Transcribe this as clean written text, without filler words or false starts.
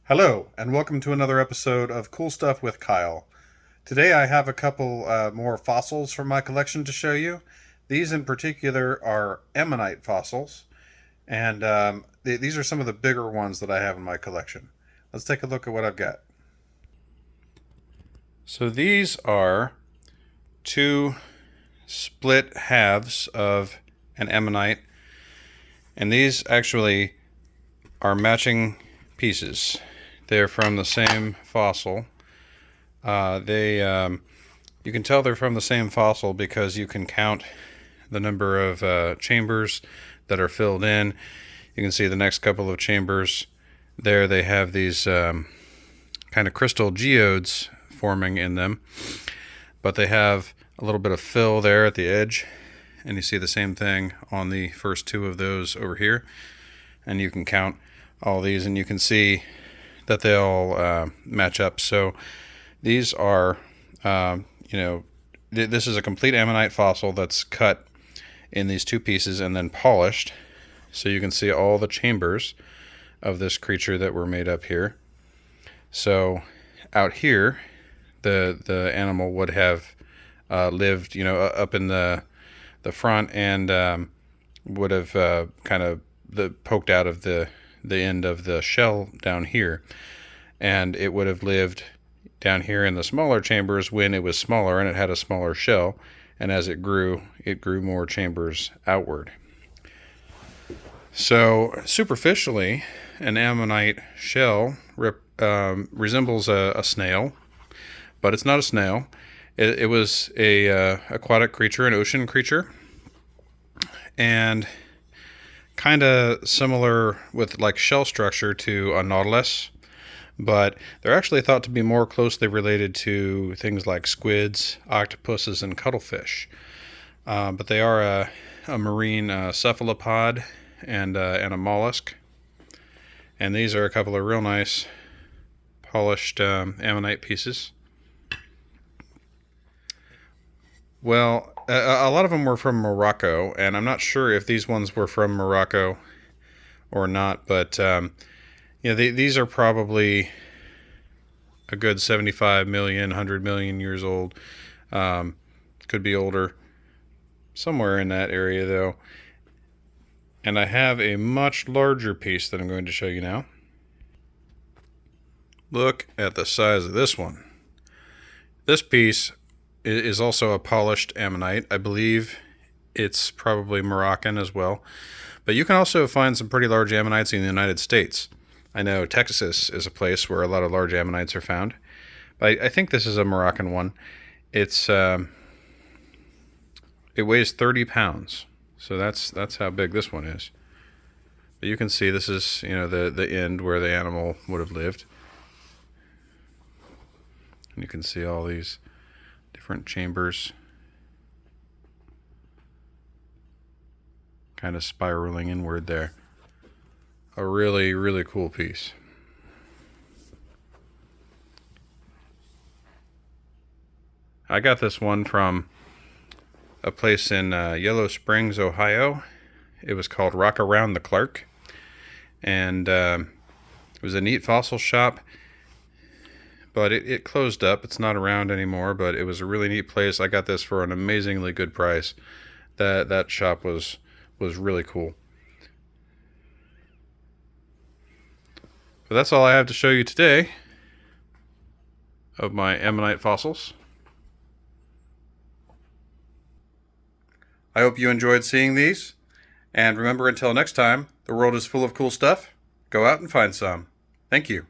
Hello, and welcome to another episode of Cool Stuff with Kyle. Today I have a couple more fossils from my collection to show you. These in particular are Ammonite fossils, and these are some of the bigger ones that I have in my collection. Let's take a look at what I've got. So these are two split halves of an Ammonite, and these actually are matching pieces. They're from the same fossil. You can tell they're from the same fossil because you can count the number of chambers that are filled in. You can see the next couple of chambers there. They have these kind of crystal geodes forming in them, but they have a little bit of fill there at the edge, and you see the same thing on the first two of those over here. And you can count all these, and you can see that they all match up. So these are, this is a complete Ammonite fossil that's cut in these two pieces and then polished. So you can see all the chambers of this creature that were made up here. So out here, the animal would have lived, up in the front, and would have kind of poked out of the end of the shell down here, and it would have lived down here in the smaller chambers when it was smaller and it had a smaller shell, and as it grew more chambers outward. So superficially, an ammonite shell resembles a snail, but it's not a snail. It was a aquatic creature, an ocean creature, and kind of similar with like shell structure to a nautilus, but they're actually thought to be more closely related to things like squids, octopuses, and cuttlefish. But they are a marine cephalopod and a mollusk. And these are a couple of real nice polished ammonite pieces. Well, a lot of them were from Morocco, and I'm not sure if these ones were from Morocco or not, but these are probably a good 75 million, 100 million years old. Could be older, somewhere in that area though. And I have a much larger piece that I'm going to show you now. Look at the size of this one. This piece is also a polished ammonite. I believe it's probably Moroccan as well. But you can also find some pretty large ammonites in the United States. I know Texas is a place where a lot of large ammonites are found. But I think this is a Moroccan one. It weighs 30 pounds. So that's how big this one is. But you can see this is, the end where the animal would have lived. And you can see all these different chambers kind of spiraling inward there. A really, really cool piece. I got this one from a place in Yellow Springs, Ohio. It was called Rock Around the Clark, and it was a neat fossil shop, but it closed up. It's not around anymore, but it was a really neat place. I got this for an amazingly good price. That shop was really cool. But that's all I have to show you today of my ammonite fossils. I hope you enjoyed seeing these. And remember, until next time, the world is full of cool stuff. Go out and find some. Thank you.